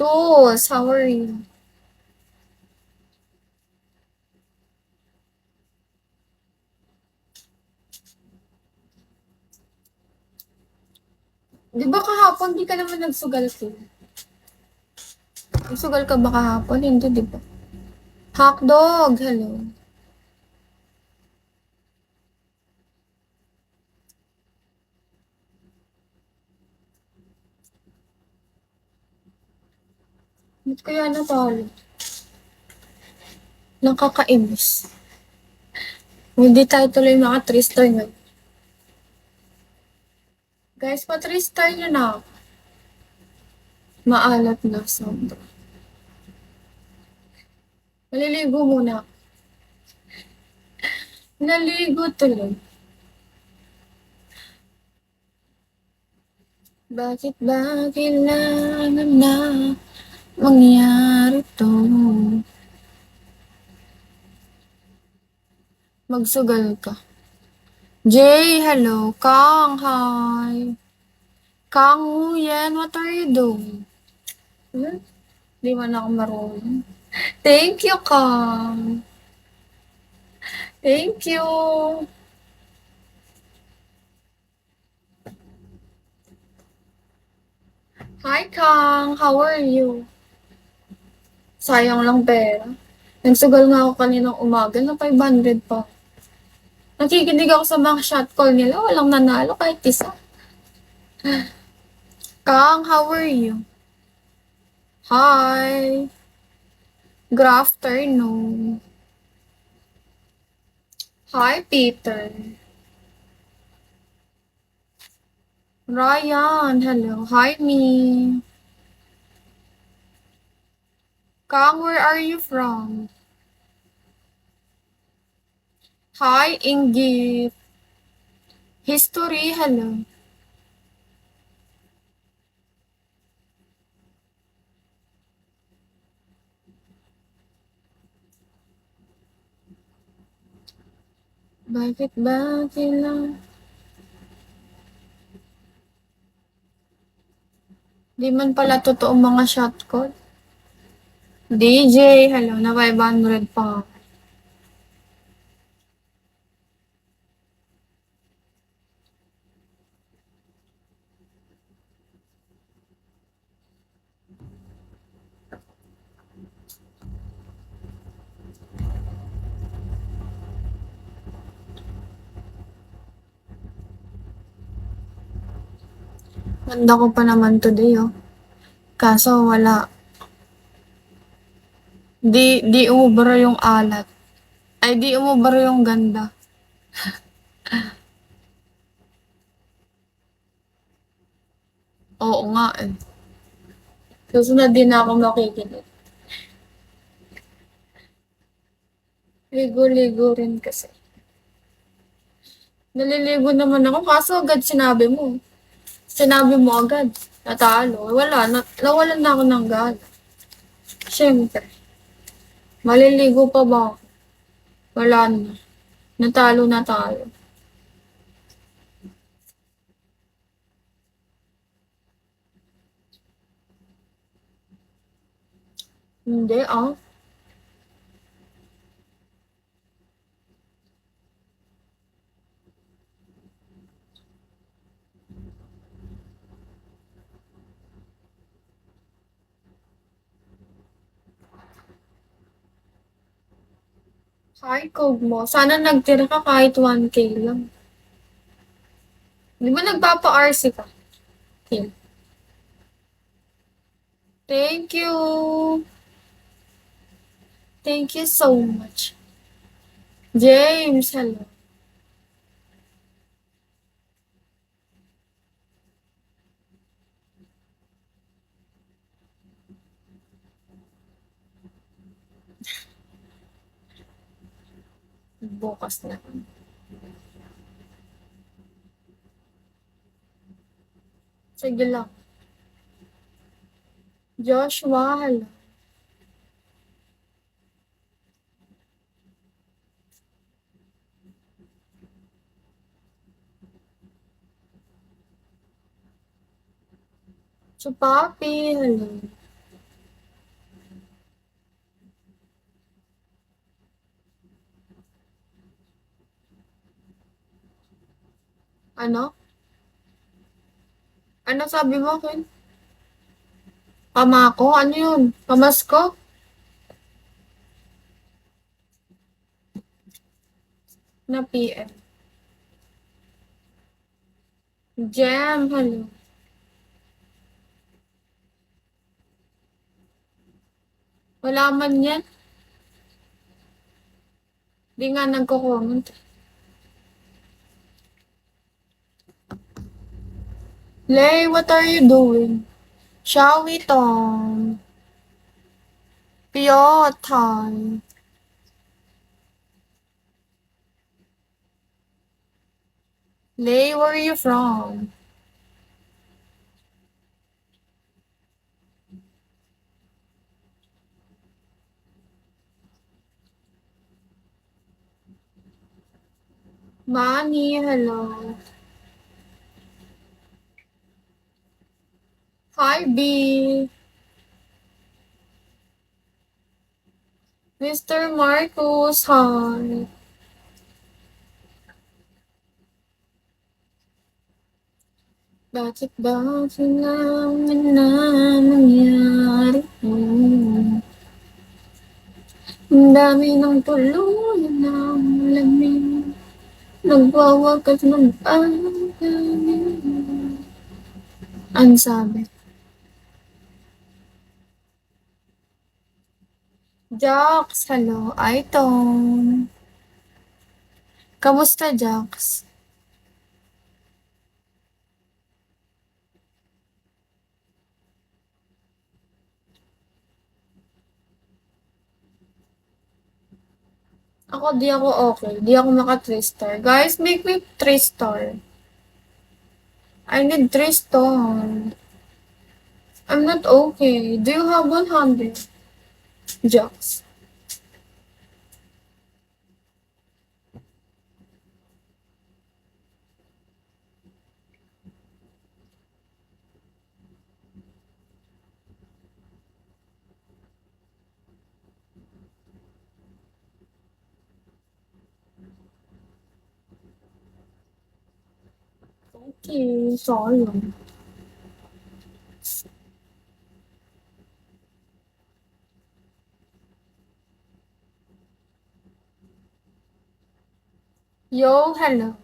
Tos, how are you? Di ba kahapon di ka naman nagsugal ko? Nagsugal ka ba kahapon? Hindi, di ba? Hotdog, hello. Ba't kaya natalo? Nakakainis. Hindi tayo tuloy mga 3 star na. Guys, pa 3 star nyo na. Maalat na sobra. Maliligo muna. Naligo tuloy. Bakit ba kailangan na mangyari to? Magsugal ka. Jay, hello. Kang, hi. Kang Nguyen, what are you doing? Hmm? Di man ako marunong. Thank you, Kang. Thank you. Hi, Kang. How are you? Sayang lang pera. Nagsugal nga ako kaninang umaga na 500 pa. Nakikinig ako sa mga shot call nila. Walang nanalo kahit isa. Kang, how are you? Hi. Good afternoon. Hi, Peter. Ryan, hello. Hi, me. Kang, where are you from? Hi, Ingi. History, hello. Bakit ba kailangan? Di man pala totoong mga shot call. DJ, hello, na 500 pa. Ganda ko pa naman today, oh. Kaso wala. Di umubra yung alat. Ay, di umubra yung ganda. Oo nga eh. Susunod din na ako makikinig. Ligo-ligo rin kasi. Naliligo naman ako, kaso agad sinabi mo. Sinabi mo agad. Natalo. Wala. Nawalan na ako ng gana. Siyempre. Maliligo pa ba ako? Wala na. Natalo na tayo. Hindi ah. Hi, code mo. Sana nagtira ka kahit 1K lang. Di ba nagpapa-RC ka? Here. Thank you. Thank you so much. James, hello. Bukas na. Sige lang. Joshua, hello. So, Papi, hello. Ano? Ano sabi mo, Ken? Pamako? Ano yun? Pamasko? Na PM. Jam, hello. Wala man yan. Di nga nagko-comment. Lay, what are you doing? Shall we Tom? Piotr. Lay, where are you from? Manny, hello. Hi, B. Mr. Marcos, hi. Bakit ba kailangan na nangyari po? Ang dami ng tuluyan ng lamig. Nagwawakas ng pagkanin. Ang sabi. Jax, hello. Aiton. Kamusta, Jax? Ako, di ako okay. Di ako maka 3 star. Guys, make me 3 star. I need 3 star. I'm not okay. Do you have 100? Jax. Okay, sorry. Yo, hello.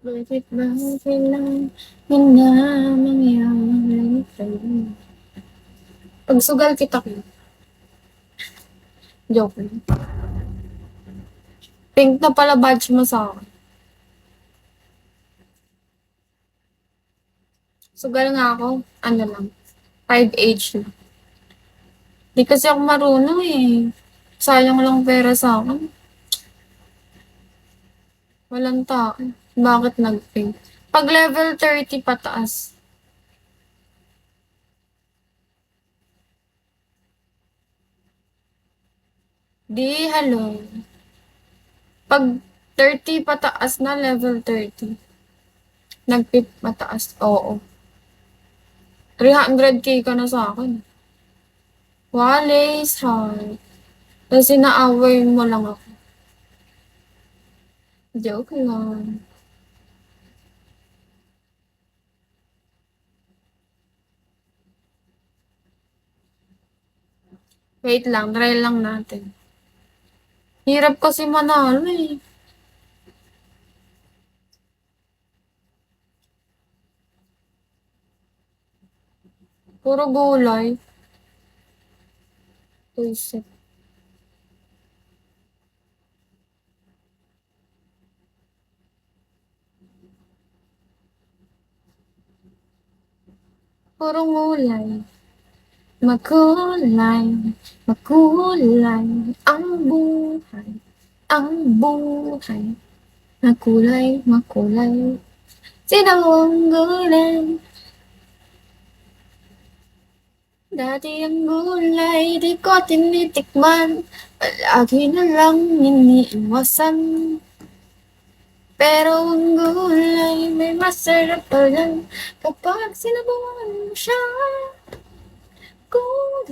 Bakit ba kailangan na mangyari sa'yo? Pagsugal kita ko. Joke lang. Pink na pala badge mo sa akin. Sugal nga ako. Ano lang. 5H lang. Di kasi ako marunong eh. Sayang lang pera sa akin. Walang tao. Bakit nag-pink? Pag level 30 pataas. Di, hello. Pag 30 pataas na, level 30. Nag-pip mataas. Oo. 300k ka na sa akin. Wallace, heart. Tapos inaaway mo lang ako. Joke lang. Wait lang, try lang natin. Hirap kasi manalo eh. Puro gulay. Tuisip. Puro gulay. Makulay, makulay, ang buhay, ang buhay. Makulay, makulay. Sinawang gulay. Dati ang gulay, di ko tinitikman. Palagi na lang iniiwasan. Pero ang gulay, may masarap pa lang kapag sinabawan mo siya. Kung